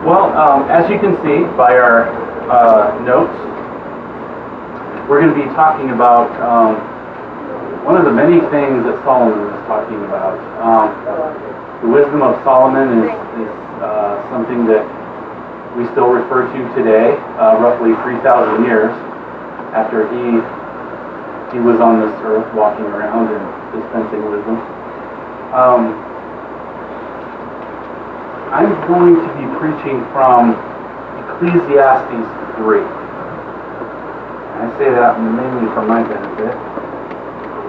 Well, as you can see by our notes, we're going to be talking about one of the many things that Solomon is talking about. The wisdom of Solomon is something that we still refer to today, roughly 3,000 years after he was on this earth walking around and dispensing wisdom. I'm going to be preaching from Ecclesiastes 3. And I say that mainly for my benefit,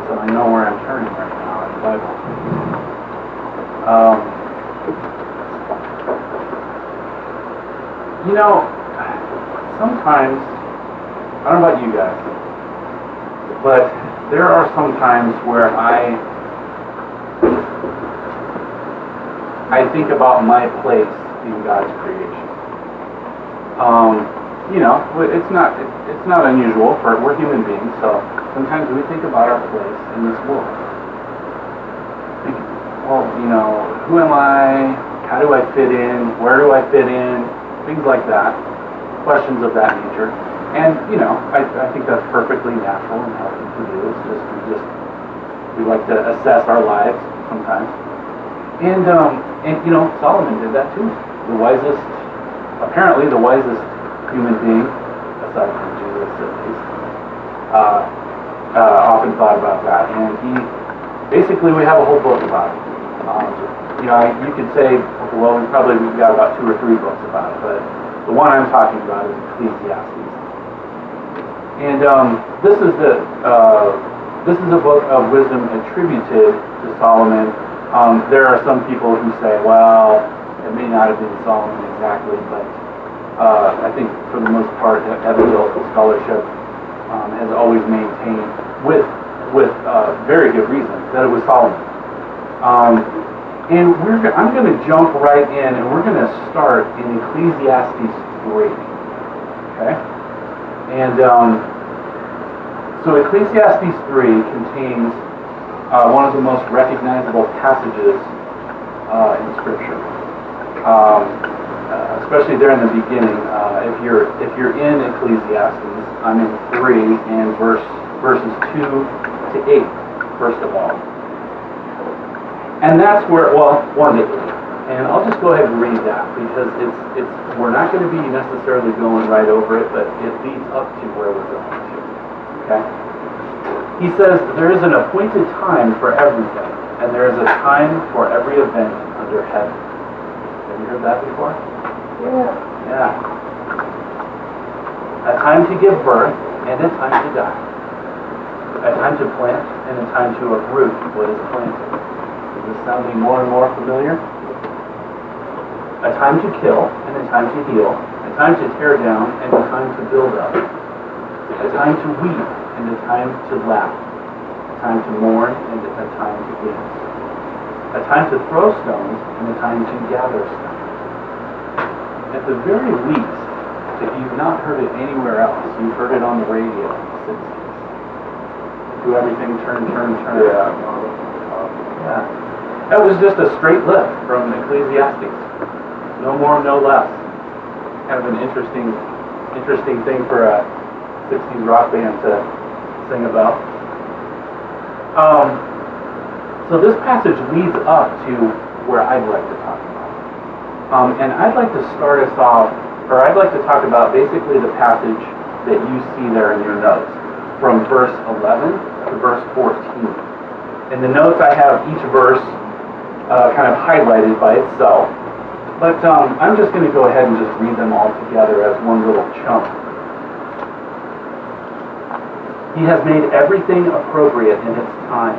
so I know where I'm turning right now in the Bible. Sometimes, I don't know about you guys, but there are some times where I think about my place in God's creation. It's not unusual we're human beings, so sometimes we think about our place in this world. Who am I? How do I fit in? Where do I fit in? Things like that. Questions of that nature. And, I think that's perfectly natural and healthy to do. We like to assess our lives sometimes. And Solomon did that too. Apparently the wisest human being, aside from Jesus at least, often thought about that. And basically we have a whole book about it. You could say, well, we've got about 2 or 3 books about it, but the one I'm talking about is Ecclesiastes. And this is a book of wisdom attributed to Solomon. There are some people who say, well, it may not have been Solomon exactly, but I think for the most part, evangelical scholarship has always maintained, with very good reason, that it was Solomon. And I'm going to jump right in, and we're going to start in Ecclesiastes 3. Okay? And so Ecclesiastes 3 contains one of the most recognizable passages in Scripture, especially there in the beginning. If you're in Ecclesiastes, I'm in 3 and verses 2 to 8, first of all. And that's where, 1 to 8. And I'll just go ahead and read that because we're not going to be necessarily going right over it, but it leads up to where we're going to. Okay? He says, there is an appointed time for everything, and there is a time for every event under heaven. Have you heard that before? Yeah. A time to give birth, and a time to die. A time to plant, and a time to uproot what is planted. Is this sounding more and more familiar? A time to kill, and a time to heal. A time to tear down, and a time to build up. A time to weep, and a time to laugh, a time to mourn, and a time to dance, a time to throw stones, and a time to gather stones. At the very least, if you've not heard it anywhere else, you've heard it on the radio in the 60s. Do everything turn. Yeah. That was just a straight lift from Ecclesiastes. No more, no less. Kind of an interesting thing for a 60s rock band to sing about. So this passage leads up to where I'd like to talk about. And I'd like to start us off, or I'd like to talk about basically the passage that you see there in your notes, from verse 11 to verse 14. In the notes I have each verse kind of highlighted by itself, but I'm just going to go ahead and just read them all together as one little chunk. He has made everything appropriate in its time.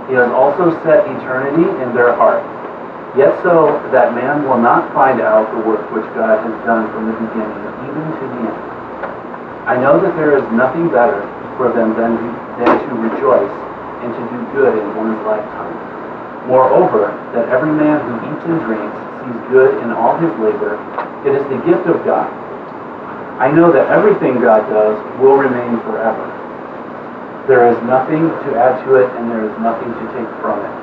He has also set eternity in their hearts, yet so that man will not find out the work which God has done from the beginning, even to the end. I know that there is nothing better for them than to rejoice and to do good in one's lifetime. Moreover, that every man who eats and drinks sees good in all his labor. It is the gift of God. I know that everything God does will remain forever. There is nothing to add to it, and there is nothing to take from it.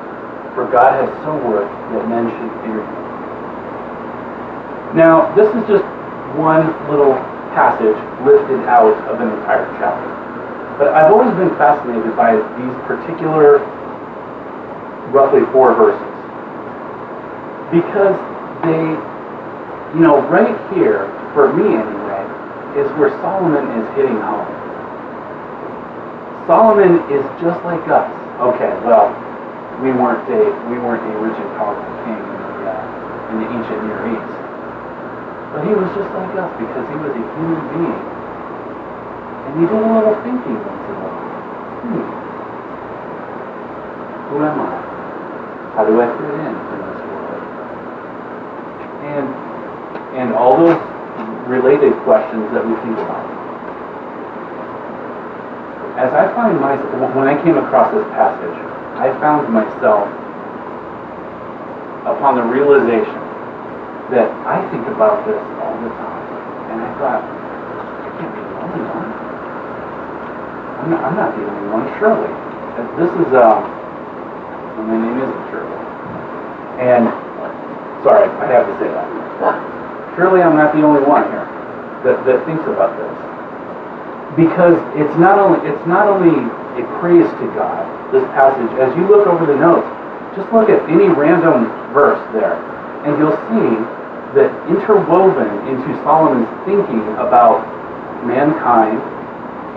For God has so worked that men should fear him. Now, this is just one little passage lifted out of an entire chapter. But I've always been fascinated by these particular roughly 4 verses. Because they, right here, for me anyway, is where Solomon is hitting home. Solomon is just like us. Okay, well, we weren't a rich and powerful king in the ancient Near East. But he was just like us because he was a human being. And he did a little thinking once in a while. Who am I? How do I fit in this world? And all those related questions that we think about. As I find myself, when I came across this passage, I found myself upon the realization that I think about this all the time. And I thought, I can't be the only one. I'm not the only one, surely. This is, my name isn't Shirley. And, sorry, I have to say that. Surely I'm not the only one here that thinks about this. Because it's not only a praise to God, this passage. As you look over the notes, just look at any random verse there, and you'll see that interwoven into Solomon's thinking about mankind,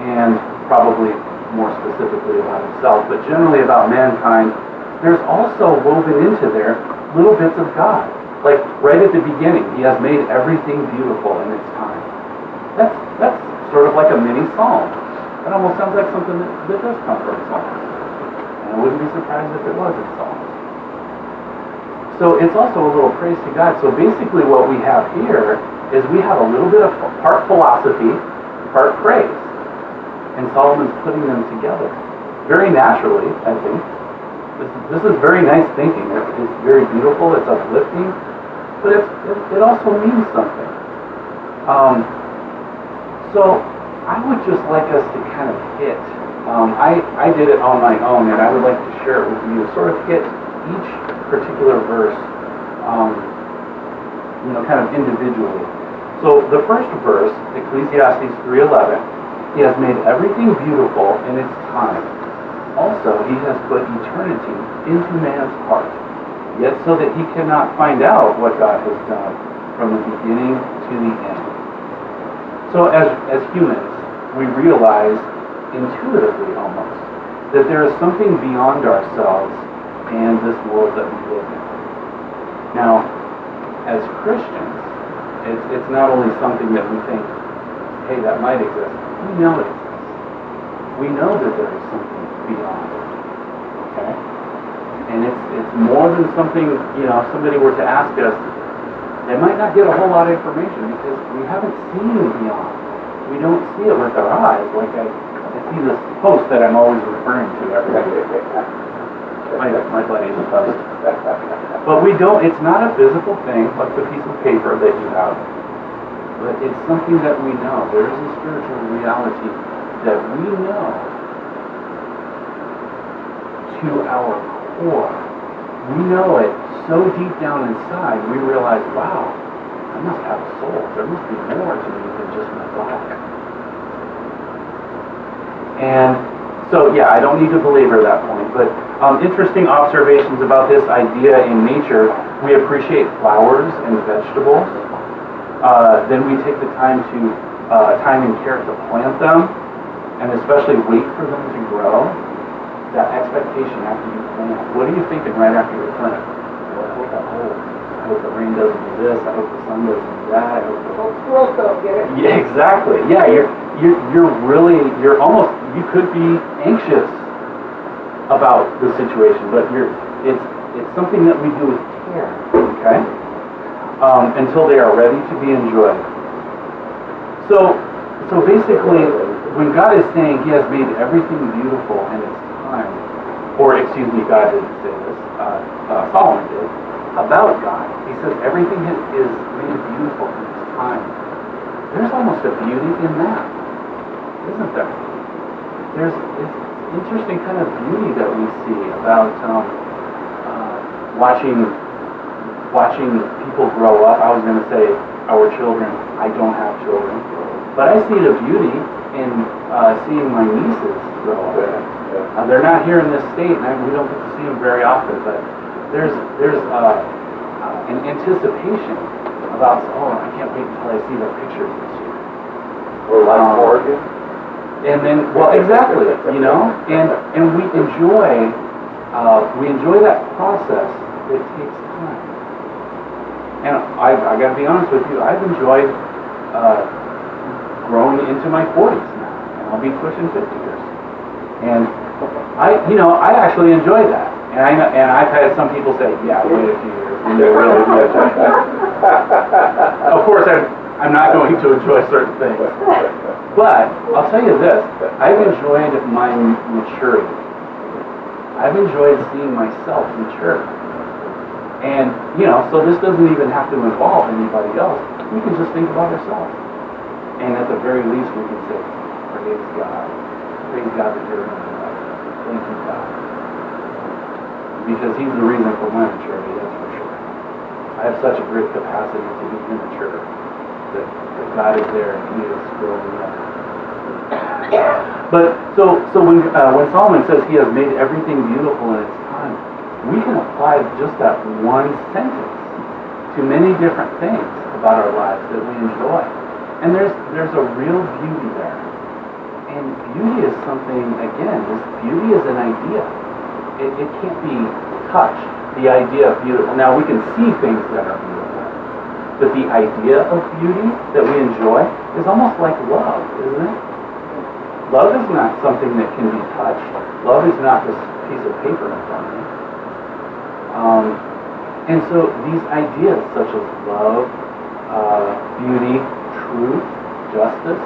and probably more specifically about himself, but generally about mankind, there's also woven into there little bits of God. Like right at the beginning, he has made everything beautiful in its time. That's sort of like a mini psalm. That almost sounds like something that does come from Psalms. And I wouldn't be surprised if it was in Psalms. So it's also a little praise to God. So basically what we have here is we have a little bit of part philosophy, part praise. And Solomon's putting them together. Very naturally, I think. This is very nice thinking. It's very beautiful, it's uplifting, but it also means something. So I would just like us to kind of hit, I did it on my own, and I would like to share it with you, sort of hit each particular verse, kind of individually. So the first verse, Ecclesiastes 3:11, he has made everything beautiful in its time. Also, he has put eternity into man's heart, yet so that he cannot find out what God has done from the beginning to the end. So as humans, we realize intuitively almost that there is something beyond ourselves and this world that we live in. Now, as Christians, it's not only something that we think, hey, that might exist. We know it exists. We know that there is something beyond it. Okay? And it's more than something, if somebody were to ask us, they might not get a whole lot of information because we haven't seen beyond. We don't see it with our eyes. Like I see this post that I'm always referring to every day. My buddy's a post. But we don't, it's not a physical thing like the piece of paper that you have. But it's something that we know. There is a spiritual reality that we know to our core. We know it so deep down inside, we realize, wow, I must have a soul. There must be more to me than just my body. And so, I don't need to belabor that point, but interesting observations about this idea in nature. We appreciate flowers and vegetables. Then we take the time and care to plant them, and especially wait for them to grow. That expectation after you plant. What are you thinking right after you plant? Well, I hope the rain doesn't do this. I hope the sun doesn't do that. I hope the squirrels don't get it. Yeah, exactly. Yeah, you're almost, you could be anxious about the situation, but it's something that we do with care. Okay, until they are ready to be enjoyed. So basically, when God is saying He has made everything beautiful in its time, or excuse me, God didn't say this, Solomon did, about God. He says everything is made beautiful in its time. There's almost a beauty in that, isn't there? There's this interesting kind of beauty that we see about watching watching people grow up. I was going to say our children. I don't have children. But I see the beauty in seeing my nieces grow up. They're not here in this state, and we don't get to see them very often, but there's an anticipation about, I can't wait until I see their pictures this year. Or like Oregon. And then, exactly, and we enjoy that process. It takes time. And I got to be honest with you, I've enjoyed growing into my 40s now, and I'll be pushing 50 years. And I actually enjoy that. And I've had some people say, yeah, wait a few years, and they really do enjoy that. Of course, I'm not going to enjoy certain things. But I'll tell you this, I've enjoyed my maturity. I've enjoyed seeing myself mature. And, so this doesn't even have to involve anybody else. We can just think about ourselves. And at the very least, we can say, praise God. Praise God that you're in my life. Thank you, God. Because He's the reason for my maturity, that's for sure. I have such a great capacity to be immature. That God is there and He is growing up. But so when Solomon says He has made everything beautiful in its time, we can apply just that one sentence to many different things about our lives that we enjoy. And there's a real beauty there. And beauty is something, again, beauty is an idea. It can't be touched. The idea of beautiful. Now we can see things that are beautiful. But the idea of beauty that we enjoy is almost like love, isn't it? Love is not something that can be touched. Love is not this piece of paper in front of me. And so these ideas such as love, beauty, truth, justice,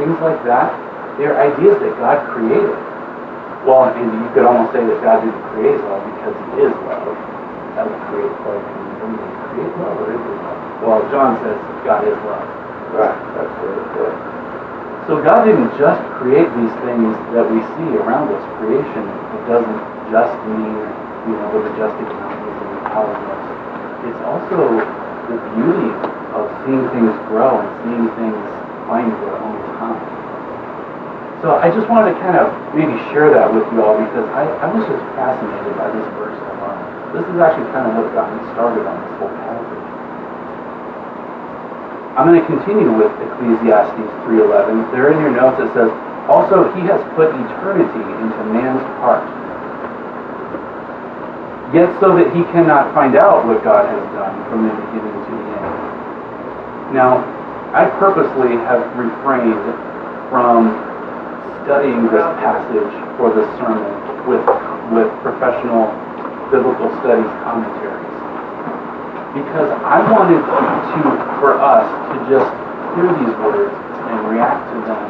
things like that, they're ideas that God created. Well, and you could almost say that God didn't create love because He is love. That would create love. Can He create love or is He love? Well, John says God is love. Right, that's what it says. So God didn't just create these things that we see around us. Creation, it doesn't just mean, the majestic mountains and the cosmos. It's also the beauty of seeing things grow and seeing things find their own time. So I just wanted to kind of maybe share that with you all because I was just fascinated by this verse alone. This is actually kind of what got me started on this whole passage. I'm going to continue with Ecclesiastes 3:11. There in your notes it says, also He has put eternity into man's heart, yet so that he cannot find out what God has done from the beginning to the end. Now, I purposely have refrained from studying this passage for this sermon with professional biblical studies commentaries. Because I wanted for us to just hear these words and react to them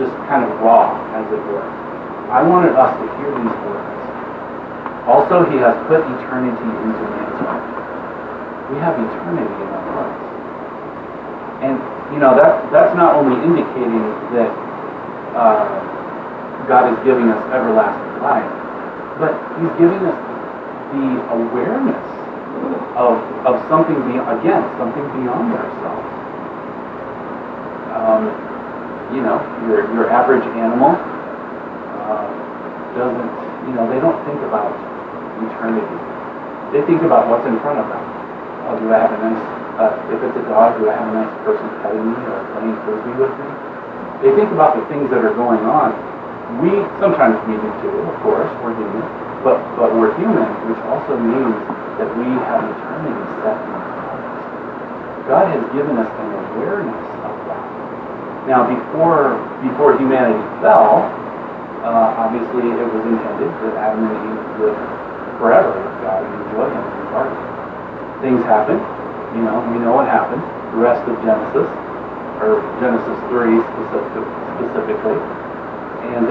just kind of raw, as it were. I wanted us to hear these words. Also, He has put eternity into man's heart. We have eternity in our hearts. And, that's not only indicating that God is giving us everlasting life, but He's giving us the awareness of something beyond, something beyond ourselves. Your average animal doesn't, they don't think about eternity. They think about what's in front of them. Do I have a nice, if it's a dog, do I have a nice person petting me or playing frisbee with me? They think about the things that are going on. Sometimes we do too, of course, we're human. But we're human, which also means that we have eternity set in our hearts. God has given us an awareness of that. Now, before humanity fell, obviously it was intended that Adam and Eve live forever with God and enjoy Him in the garden. Things happened. We know what happened. The rest of Genesis, or Genesis 3 specifically. And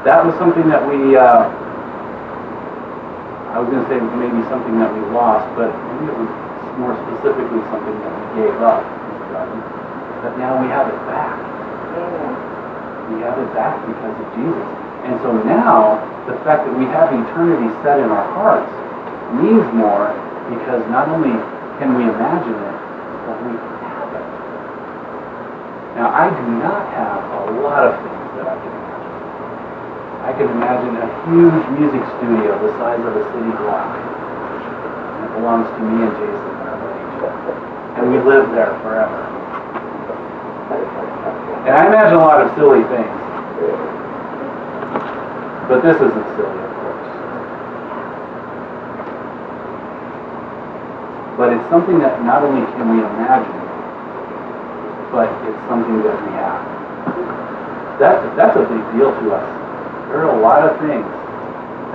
that was something that we, I was going to say maybe something that we lost, but maybe it was more specifically something that we gave up in the garden. But now we have it back. We have it back because of Jesus. And so now, the fact that we have eternity set in our hearts means more because not only can we imagine it, but we have it. Now, I do not have a lot of things that I can imagine. I can imagine a huge music studio the size of a city block. It belongs to me and Jason and our buddy. And we live there forever. And I imagine a lot of silly things. But this isn't silly, of course. But it's something that not only can we imagine, but it's something that we have. That's a big deal to us. There are a lot of things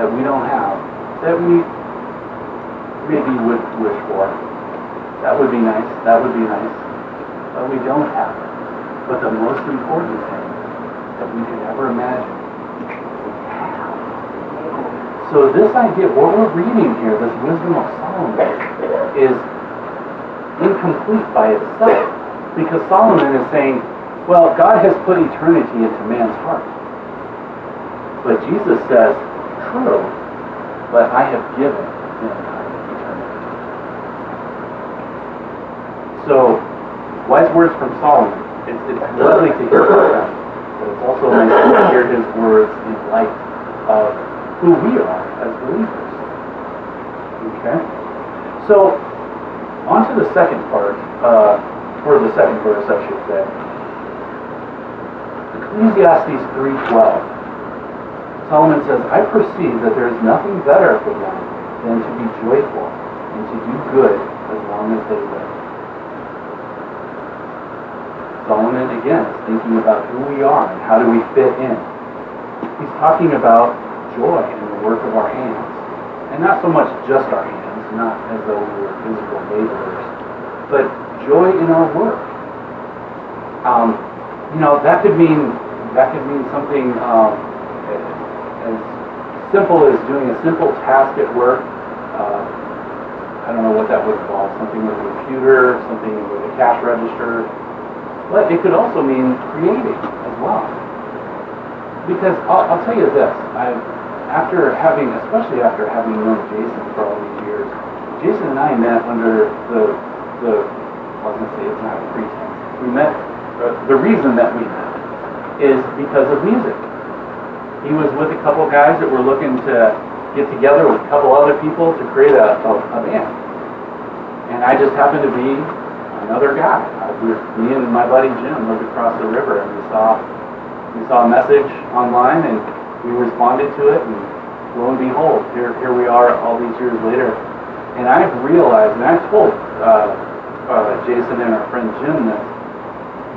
that we don't have that we maybe would wish for. That would be nice, that would be nice. But we don't have it. But the most important thing that we could ever imagine, we have. So this idea, what we're reading here, this wisdom of Solomon, is incomplete by itself. Because Solomon is saying, well, God has put eternity into man's heart. But Jesus says, true, but I have given mankind eternity. So, wise words from Solomon. It's lovely to hear from them, but it's also nice to hear his words in light of who we are as believers. Okay? So, on to the second part, or the second verse, I should say. Ecclesiastes 3:12. Solomon says, I perceive that there is nothing better for them than to be joyful and to do good as long as they live. Solomon, again, is thinking about who we are and how do we fit in. He's talking about joy in the work of our hands. And not so much just our hands, not as though we were physical laborers, but joy in our work. That could mean something as simple as doing a simple task at work. I don't know what that would involve, something with a computer, something with a cash register. But it could also mean creating as well. Because I'll tell you this, especially after having known Jason for all these years, Jason and I met under I was going to say it's not a pretense. We met, the reason that we met is because of music. He was with a couple guys that were looking to get together with a couple other people to create a band. And I just happened to be another guy. Me and my buddy Jim lived across the river, and we saw a message online, and we responded to it, and lo and behold, here we are all these years later. And I've realized, and I've told Jason and our friend Jim this,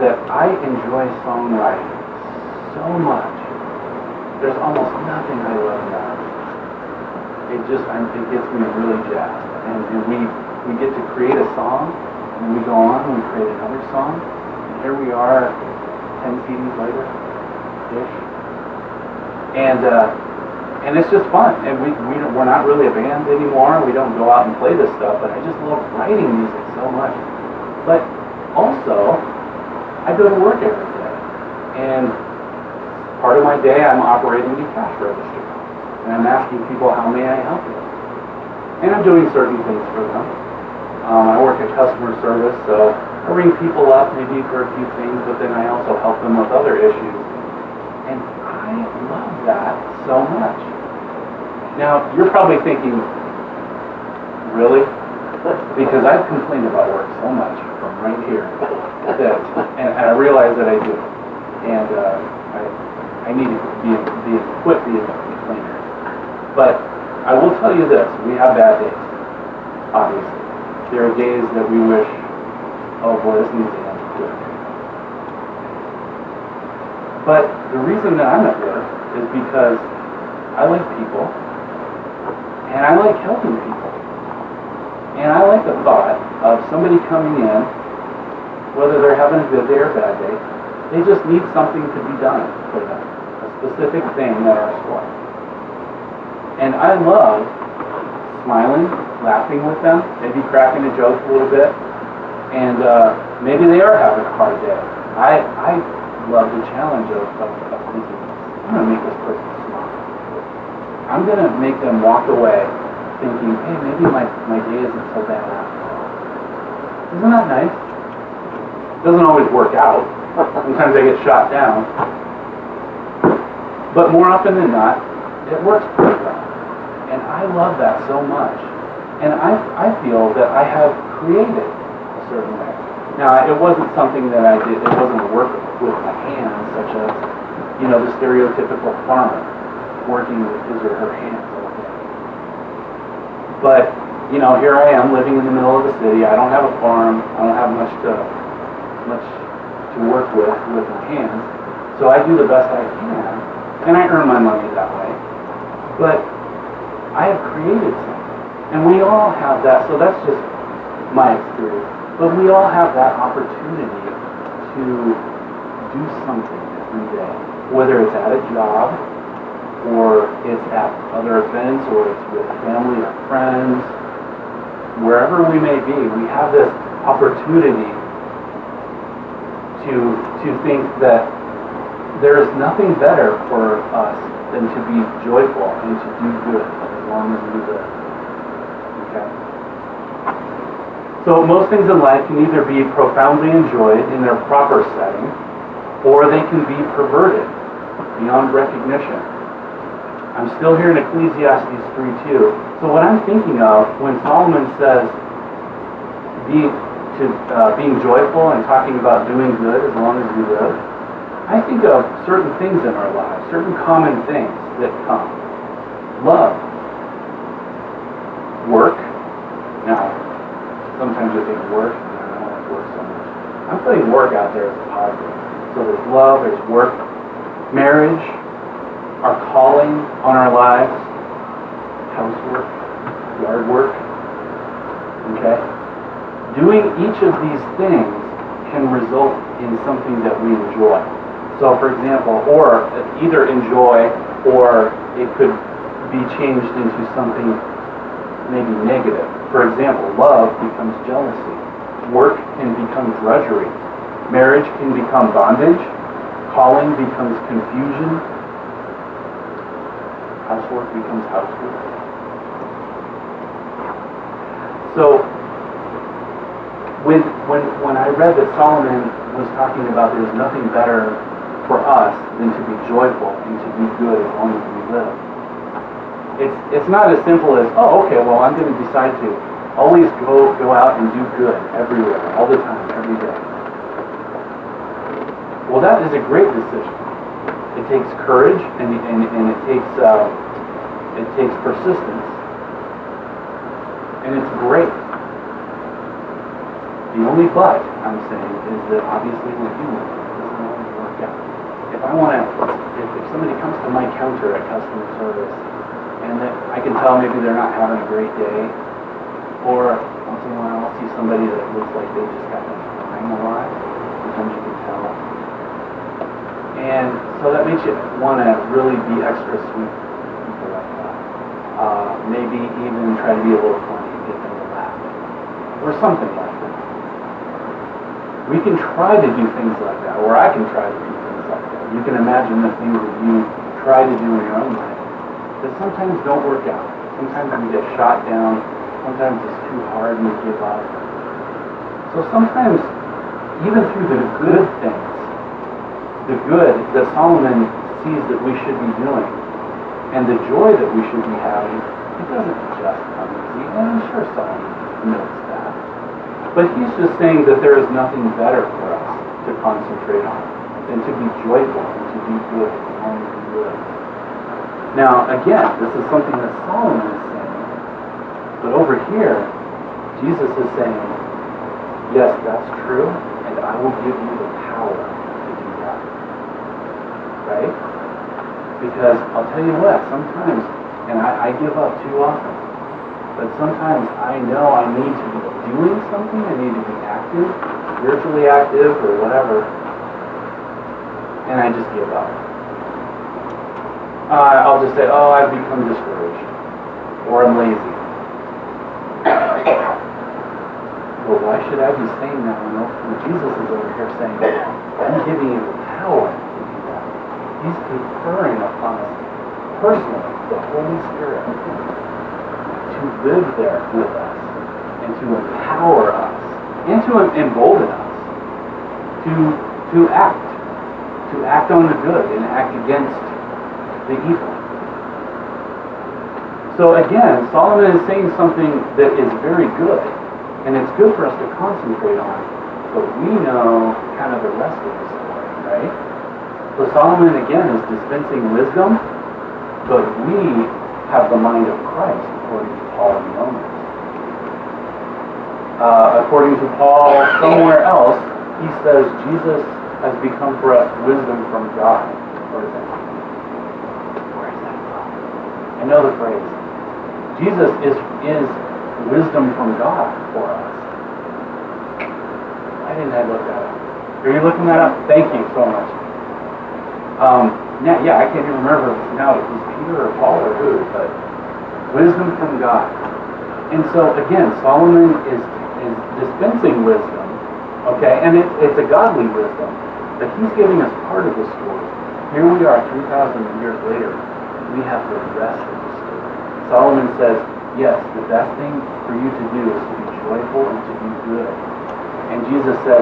that I enjoy songwriting so much. There's almost nothing I love about it. It gets me really jazzed. And we get to create a song, and we go on and we create another song, and here we are 10 CDs later, ish. And it's just fun. And we're not really a band anymore. We don't go out and play this stuff, but I just love writing music so much. But also, I go to work every day. And part of my day, I'm operating a cash register. And I'm asking people, how may I help you? And I'm doing certain things for them. I work at customer service, so I ring people up maybe for a few things, but then I also help them with other issues. And I love that so much. Now, you're probably thinking, really? Because I've complained about work so much from right here, and I realize that I do. And I need to be equipped being a complainer. But I will tell you this, we have bad days, obviously. There are days that we wish, oh boy, this needs to end quick. But the reason that I'm at work is because I like people, and I like helping people. And I like the thought of somebody coming in, whether they're having a good day or a bad day, they just need something to be done for them, a specific thing at our store. And I love smiling, laughing with them, maybe cracking a joke a little bit, and maybe they are having a hard day. I love the challenge of thinking, I'm going to make this person smile. I'm going to make them walk away thinking, hey, maybe my day isn't so bad after all. Isn't that nice? Doesn't always work out. Sometimes I get shot down. But more often than not, it works pretty well. And I love that so much. And I feel that I have created a certain way. Now, it wasn't something that I did, it wasn't work with my hands, such as, the stereotypical farmer working with his or her hands all day. But, here I am living in the middle of the city. I don't have a farm. I don't have much to work with my hands. So I do the best I can, and I earn my money that way. But I have created something, and we all have that. So that's just my experience. But we all have that opportunity to do something every day, whether it's at a job, or it's at other events, or it's with family or friends, wherever we may be. We have this opportunity to think that there is nothing better for us than to be joyful and to do good as long as we live. Okay? So most things in life can either be profoundly enjoyed in their proper setting, or they can be perverted beyond recognition. I'm still here in Ecclesiastes 3:2. So what I'm thinking of when Solomon says being joyful and talking about doing good as long as we live, I think of certain things in our lives, certain common things that come. Love. Work. Now, sometimes you think work, I don't like work so much. I'm putting work out there as a positive. So there's love, there's work, marriage, our calling on our lives, housework, yard work. Okay? Doing each of these things can result in something that we enjoy. So for example, or either enjoy, or it could be changed into something maybe negative. For example, love becomes jealousy. Work can become drudgery. Marriage can become bondage. Calling becomes confusion. Housework becomes housework. So when I read that Solomon was talking about there's nothing better for us than to be joyful and to do good as long as we live, it's not as simple as, oh, okay, well, I'm going to decide to always go out and do good everywhere, all the time, every day. Well, that is a great decision. It takes courage and it takes persistence, and it's great. The only but I'm saying is that obviously we're human. It doesn't always work out. If somebody comes to my counter at customer service and that I can tell maybe they're not having a great day, or once in a while I'll see somebody that looks like they just got done crying a lot, sometimes you can tell. And so that makes you want to really be extra sweet with people like that. Maybe even try to be a little funny and get them to laugh, or something like that. We can try to do things like that, or I can try to do things like that. You can imagine the things that you try to do in your own life that sometimes don't work out. Sometimes we get shot down. Sometimes it's too hard and we give up. So sometimes, even through the good things, the good that Solomon sees that we should be doing, and the joy that we should be having, it doesn't just come easy. And I'm sure Solomon knows that. But he's just saying that there is nothing better for us to concentrate on than to be joyful and to do good as long as we live. Now, again, this is something that Solomon is saying. But over here, Jesus is saying, yes, that's true, and I will give you the power to do that. Right? Because I'll tell you what, sometimes, and I give up too often, but sometimes I know I need to be doing something, I need to be active, spiritually active or whatever, and I just give up. I'll just say, oh, I've become discouraged, or I'm lazy. Well, why should I be saying that when Jesus is over here saying, I'm giving you the power to do that. He's conferring upon us personally the Holy Spirit to to live there with us, and to empower us, and to embolden us to act on the good and act against the evil. So again, Solomon is saying something that is very good, and it's good for us to concentrate on, but we know kind of the rest of the story, right? So Solomon again is dispensing wisdom, but we have the mind of Christ, according to Paul in Romans. According to Paul, somewhere else, he says Jesus has become for us wisdom from God. Where is that from? I know the phrase. Jesus is wisdom from God for us. Why didn't I look that up? Are you looking that up? Thank you so much. I can't even remember now if it was Peter or Paul or who, but wisdom from God. And so again, Solomon is dispensing wisdom, okay, and it's a godly wisdom, but he's giving us part of the story. Here we are 3,000 years later. We have the rest of the story. Solomon says, yes, the best thing for you to do is to be joyful and to do good. And Jesus says,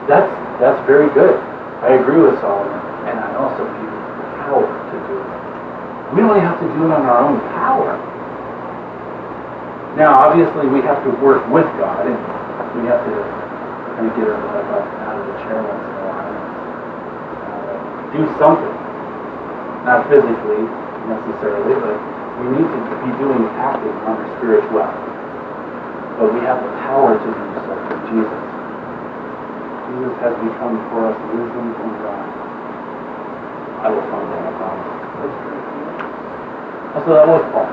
that's very good. I agree with Solomon, and I also give you the power to do it. We only have to do it on our own power. Now, obviously, we have to work with God, and we have to kind of get our butt up out of the chair once in a while and do something. Not physically, necessarily, but we need to be acting on our spirituality. But we have the power to do so through Jesus. Jesus has become for us wisdom from God. I will find that, I promise. So that was Paul.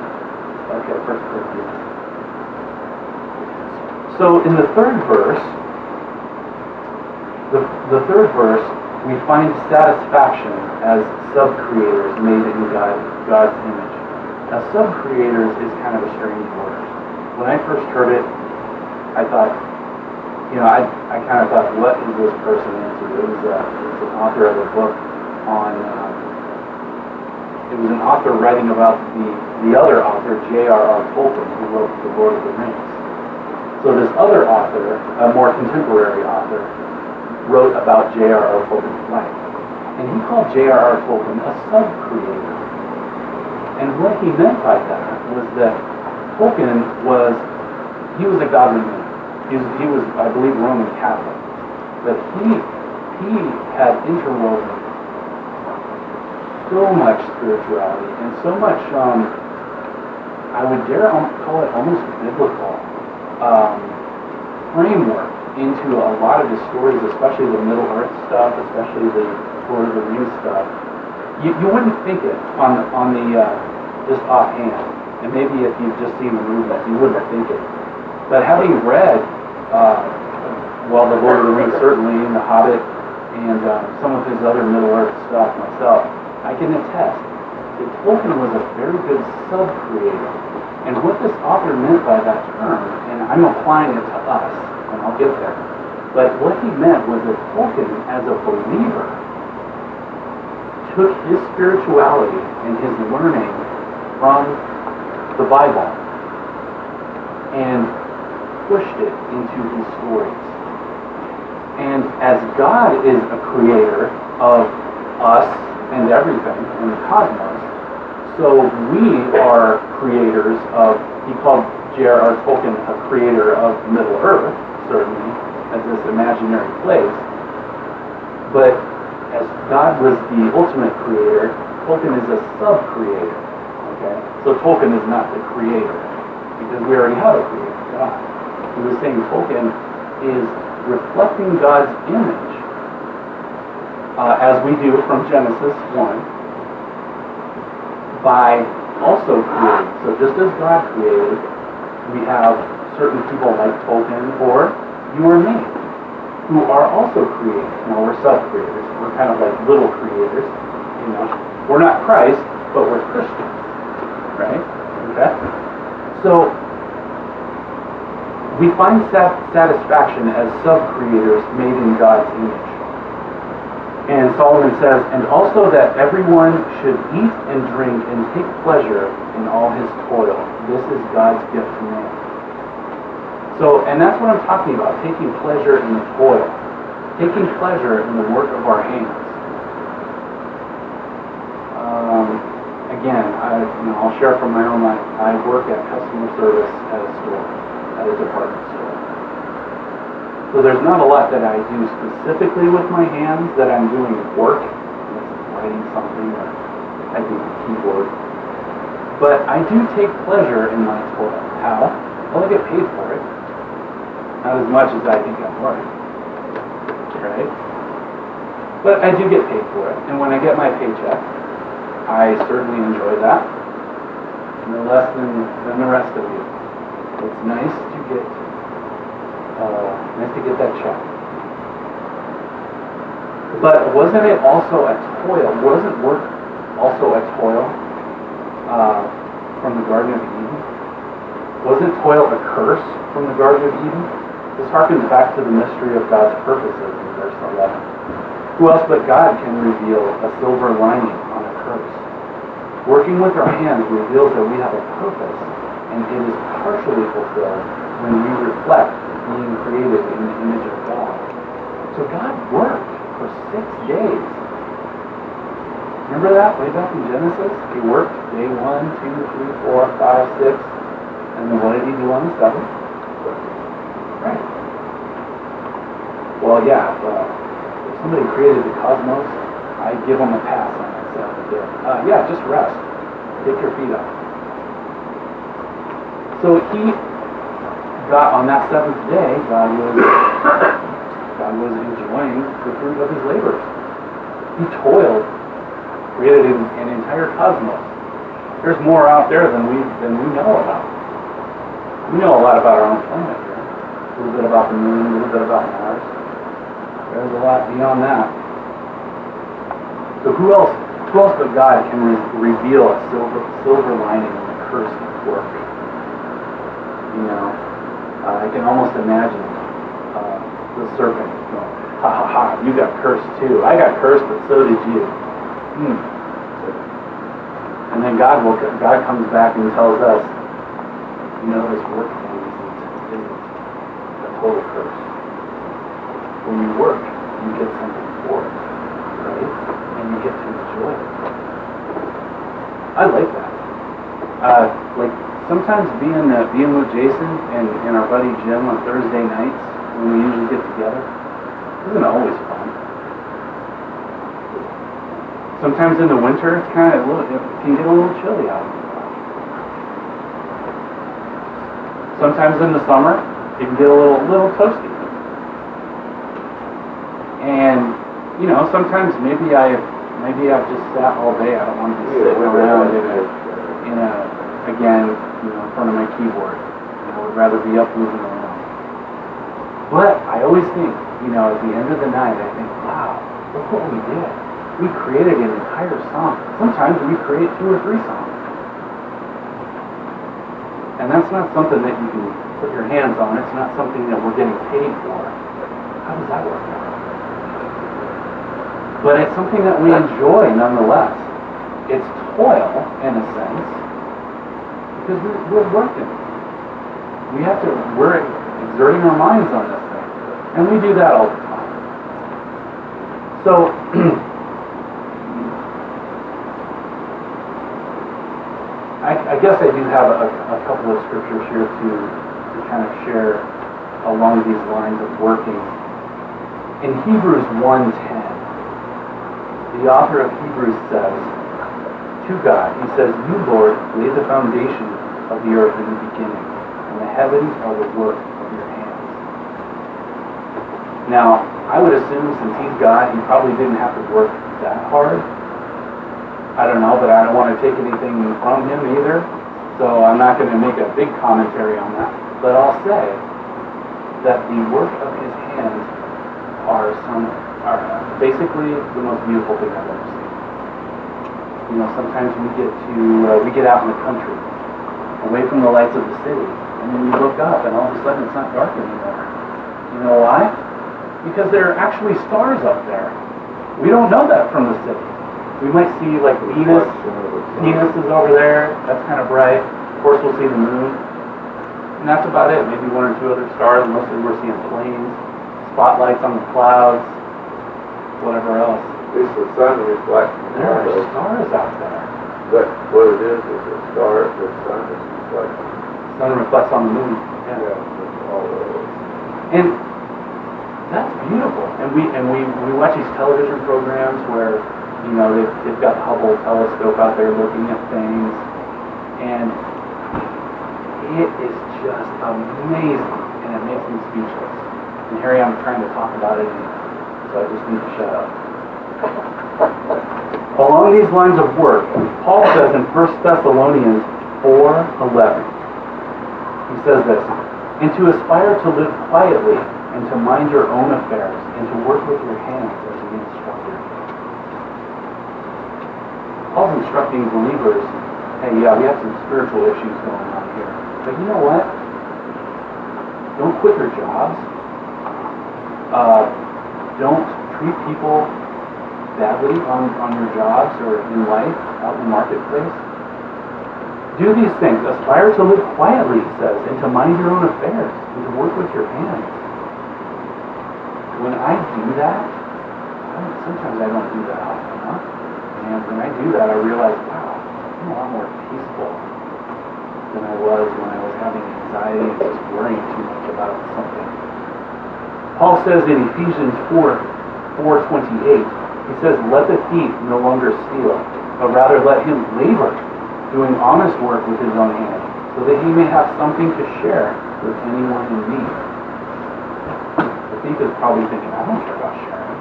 Okay, 1 Corinthians. So in the third verse, we find satisfaction as sub-creators made in God's image. Now, sub-creators is kind of a strange word. When I first heard it, I thought, I kind of thought, what is this person into? It was an author of a book on, it was an author writing about the other author, J.R.R. Tolkien, who wrote The Lord of the Rings. So this other author, a more contemporary author, wrote about J.R.R. Tolkien's life. And he called J.R.R. Tolkien a sub-creator. And what he meant by that was that Tolkien was a godly man. He was, I believe, Roman Catholic. But he had interwoven so much spirituality and so much, I would dare call it almost biblical framework into a lot of the stories, especially the Middle Earth stuff, especially the Lord of the Rings stuff. You wouldn't think it on the just offhand, and maybe if you've just seen the movies, you wouldn't think it. But having read, the Lord of the Rings certainly, and The Hobbit, and some of his other Middle Earth stuff myself, I can attest that Tolkien was a very good sub-creator. And what this author meant by that term, and I'm applying it to us, and I'll get there, but what he meant was that Tolkien, as a believer, took his spirituality and his learning from the Bible and pushed it into his stories. And as God is a creator of us and everything in the cosmos, so we are creators of, he called J.R.R. Tolkien a creator of Middle Earth, certainly, as this imaginary place. But as God was the ultimate creator, Tolkien is a sub-creator. Okay? So Tolkien is not the creator, because we already have a creator, God. He was saying Tolkien is reflecting God's image, as we do from Genesis 1, by also creating. So just as God created, we have certain people like Tolkien, or you or me, who are also creators. Now we're sub-creators. We're kind of like little creators. We're not Christ, but we're Christians, right? Okay. So we find satisfaction as sub-creators made in God's image. And Solomon says, and also that everyone should eat and drink and take pleasure in all his toil. This is God's gift to man. So, and that's what I'm talking about, taking pleasure in the toil. Taking pleasure in the work of our hands. Again, I'll share from my own life. I work at customer service at a store, at a department store. So there's not a lot that I do specifically with my hands that I'm doing work, unless I'm writing something or typing on a keyboard. But I do take pleasure in my toil. How? Well, I get paid for it. Not as much as I think I'm worth. Right? But I do get paid for it. And when I get my paycheck, I certainly enjoy that. No less than the rest of you. It's nice to get that check. But wasn't it also a toil? Wasn't work also a toil from the Garden of Eden? Wasn't toil a curse from the Garden of Eden? This harkens back to the mystery of God's purposes in verse 11. Who else but God can reveal a silver lining on a curse? Working with our hands reveals that we have a purpose, and it is partially fulfilled when we reflect being created in the image of God. So God worked for 6 days. Remember that way back in Genesis? He worked day 1, 2, 3, 4, 5, 6, and then what did he do on the 7th? Right. Well, yeah, if somebody created the cosmos, I'd give them a pass on that 7th day. Yeah, just rest. Take your feet up. So he got on that 7th day, God was enjoying the fruit of his labors. He toiled, created an entire cosmos. There's more out there than we know about. We know a lot about our own planet here. A little bit about the moon, a little bit about Mars. There's a lot beyond that. So who else but God can reveal a silver lining in the curse of work? I can almost imagine the serpent going, ha ha ha, you got cursed too. I got cursed, but so did you. And then God comes back and tells us, this work thing isn't a total curse. When you work, you get something for it, right? And you get to enjoy it. I like that. Sometimes being with Jason and our buddy Jim on Thursday nights when we usually get together isn't always fun. Sometimes in the winter it can get a little chilly out. Sometimes in the summer it can get a little toasty. And sometimes maybe I've just sat all day. I don't want to be sitting around in front of my keyboard. I would rather be up moving around. But I always think, at the end of the night, I think, wow, look what we did. We created an entire song. Sometimes we create 2 or 3 songs. And that's not something that you can put your hands on. It's not something that we're getting paid for. How does that work out? But it's something that we enjoy nonetheless. It's toil, in a sense, because we're working. We're exerting our minds on this thing. And we do that all the time. So, I guess I do have a couple of scriptures here to kind of share along these lines of working. In Hebrews 1:10, the author of Hebrews says, to God, he says, you, Lord, laid the foundation of the earth in the beginning, and the heavens are the work of your hands. Now, I would assume since he's God, he probably didn't have to work that hard. I don't know, but I don't want to take anything from him either, so I'm not going to make a big commentary on that. But I'll say that the work of his hands are basically the most beautiful thing I've ever seen. Sometimes we get out in the country, away from the lights of the city, and then you look up and all of a sudden it's not dark anymore. You know why? Because there are actually stars up there. We don't know that from the city. We might see like Venus is over there, that's kind of bright. Of course we'll see the moon. And that's about it, maybe one or two other stars. Mostly we're seeing planes, spotlights on the clouds, whatever else. At least the sun reflects. There are stars out there. But what it is a star, the sun is reflecting. Sun reflects on the moon. Yeah, that's all it is. And that's beautiful. And we watch these television programs where, you know, they've got the Hubble telescope out there looking at things. And it is just amazing. And it makes me speechless. And Harry, I'm trying to talk about it anyway, so I just need to shut up. Along these lines of work, Paul says in 1 Thessalonians 4:11, he says this, and to aspire to live quietly and to mind your own affairs and to work with your hands as an instructor. Paul's instructing believers, hey, yeah, we have some spiritual issues going on here, but you know what? Don't quit your jobs. Don't treat people badly on your jobs or in life, out in the marketplace. Do these things. Aspire to live quietly, he says, and to mind your own affairs, and to work with your hands. When I do that, sometimes I don't do that often enough, and when I do that, I realize, wow, I'm a lot more peaceful than I was when I was having anxiety and just worrying too much about something. Paul says in Ephesians 4:28, he says, let the thief no longer steal, but rather let him labor, doing honest work with his own hands, so that he may have something to share with anyone in need. The thief is probably thinking, I don't care about sharing.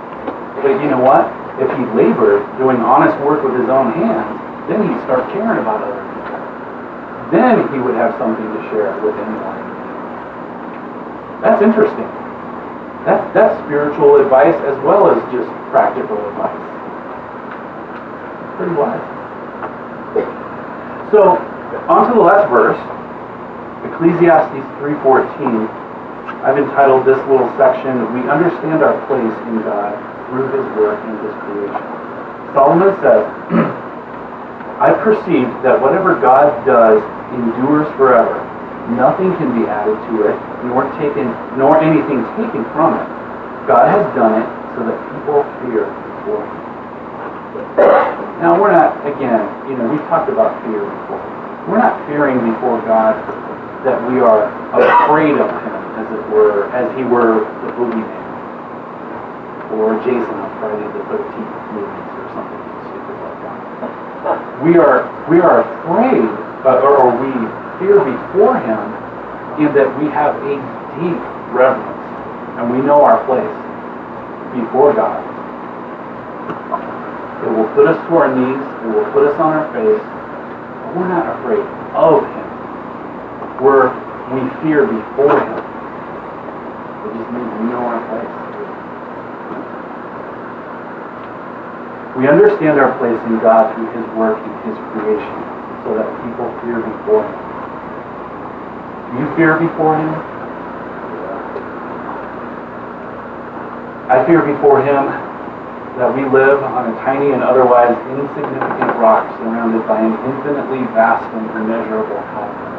But you know what? If he labored, doing honest work with his own hands, then he'd start caring about other people. Then he would have something to share with anyone in need. That's interesting. That's spiritual advice as well as just practical advice. Pretty wise. So, on to the last verse, Ecclesiastes 3:14. I've entitled this little section, We Understand Our Place in God Through His Work and His Creation. Solomon says, I perceive that whatever God does endures forever. Nothing can be added to it, nor anything taken from it. God has done it so that people fear before Him. Now we're not, again, we've talked about fear before. We're not fearing before God that we are afraid of Him, as it were, as He were the boogeyman, or Jason on Friday the 13th movies, or something stupid like that. We are afraid, or we fear before Him, in that we have a deep reverence, and we know our place before God. It will put us to our knees, it will put us on our face, but we're not afraid of Him. We fear before Him. It just means we know our place. We understand our place in God through His work and His creation, so that people fear before Him. Do you fear before Him? I fear before Him that we live on a tiny and otherwise insignificant rock surrounded by an infinitely vast and immeasurable cosmos.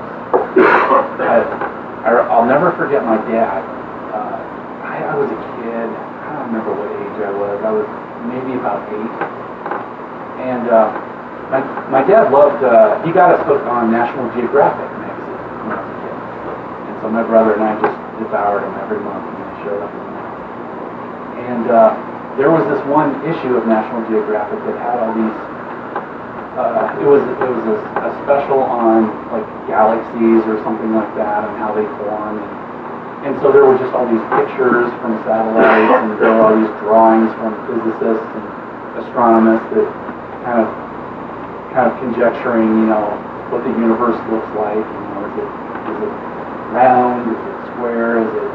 I'll never forget my dad. I was a kid. I don't remember what age I was. I was maybe about 8. And my dad loved, he got us hooked on National Geographic magazine when I was a kid. And so my brother and I just devoured them every month when they showed up in the mail. And there was this one issue of National Geographic that had all these, it was a special on like galaxies or something like that and how they form. And so there were just all these pictures from satellites and there were all these drawings from physicists and astronomers that kind of conjecturing, what the universe looks like. Is it round? Is it square? Is it,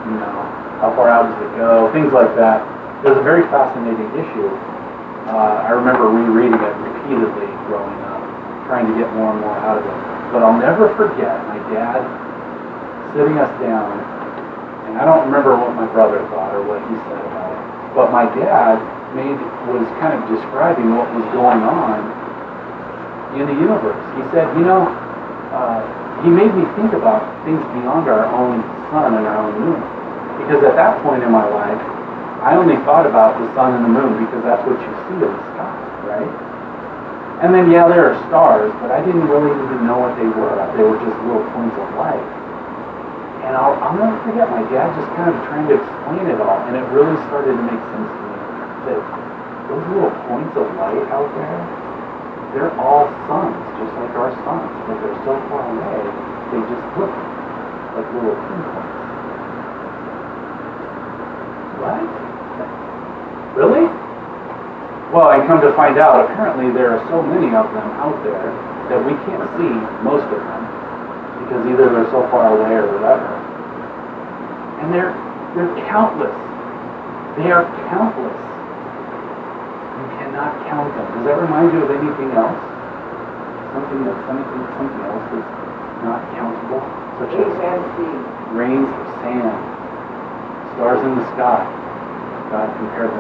how far out does it go? Things like that. It was a very fascinating issue. I remember rereading it repeatedly growing up, trying to get more and more out of it. But I'll never forget my dad sitting us down, and I don't remember what my brother thought or what he said about it, but my dad was kind of describing what was going on in the universe. He said, he made me think about things beyond our own sun and our own moon. Because at that point in my life, I only thought about the sun and the moon because that's what you see in the sky, right? And then, yeah, there are stars, but I didn't really even know what they were. They were just little points of light. And I'll never forget my dad just kind of trying to explain it all, and it really started to make sense to me that those little points of light out there, they're all suns, just like our suns, but they're so far away, they just look like little pinpoints. What? Really? Well, I come to find out, apparently there are so many of them out there that we can't see most of them because either they're so far away or whatever. And they're countless. They are countless. You cannot count them. Does that remind you of anything else? Something else that's not countable, such as grains of sand, stars in the sky. God compared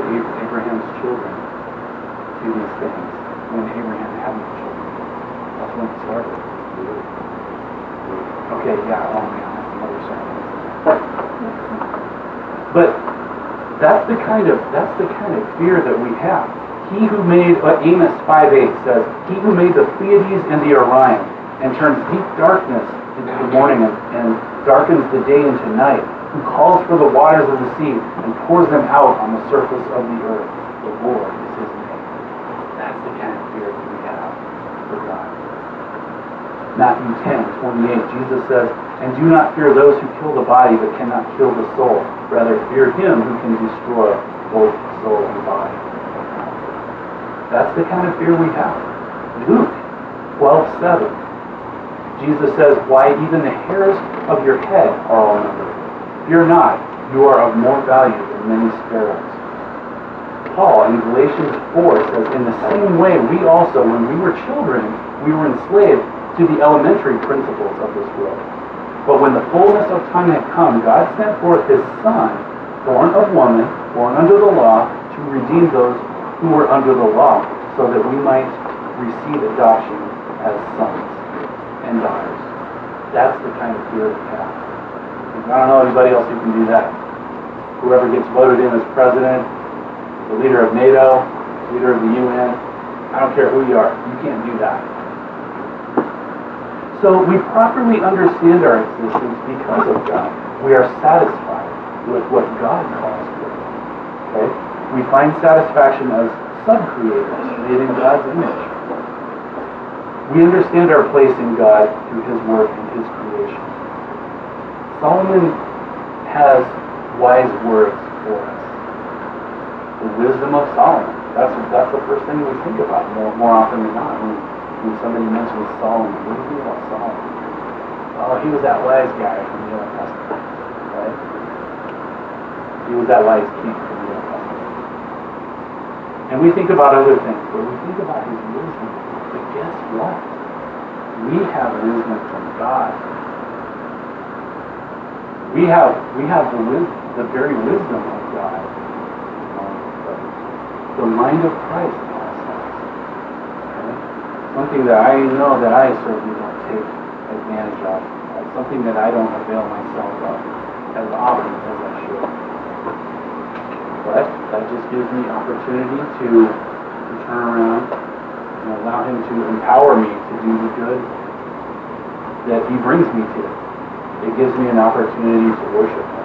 Abraham's children to these things when Abraham had no children. That's when it started. Okay, yeah, oh man, that's another sermon. But that's the kind of fear that we have. He who made, Amos 5:8 says, he who made the Pleiades and the Orion and turns deep darkness into the morning and darkens the day into night, who calls for the waters of the sea and pours them out on the surface of the earth. The Lord is his name. That's the kind of fear that we have for God. Matthew 10:28, Jesus says, and do not fear those who kill the body but cannot kill the soul. Rather fear him who can destroy both soul and body. That's the kind of fear we have. Luke 12:7, Jesus says, why even the hairs of your head are all numbered. Fear not, you are of more value than many sparrows. Paul in Galatians 4 says, in the same way we also, when we were children, we were enslaved to the elementary principles of this world. But when the fullness of time had come, God sent forth his Son, born of woman, born under the law, to redeem those who were under the law, so that we might receive adoption as sons and daughters. That's the kind of fear we have. I don't know anybody else who can do that. Whoever gets voted in as president, the leader of NATO, leader of the UN, I don't care who you are, you can't do that. So we properly understand our existence because of God. We are satisfied with what God calls good. Okay? We find satisfaction as sub-creators made in God's image. We understand our place in God through his work and his creation. Solomon has wise words for us. The wisdom of Solomon. That's the first thing we think about more often than not when somebody mentions Solomon. What do you think about Solomon? Oh, he was that wise guy from the Old Testament, right? He was that wise king from the Old Testament. And we think about other things, but we think about his wisdom. But guess what? We have wisdom from God. We have the very wisdom of God. The mind of Christ also. Okay? Something that I know that I certainly don't take advantage of. Something that I don't avail myself of as often as I should. But that just gives me opportunity to turn around and allow him to empower me to do the good that he brings me to. It gives me an opportunity to worship him.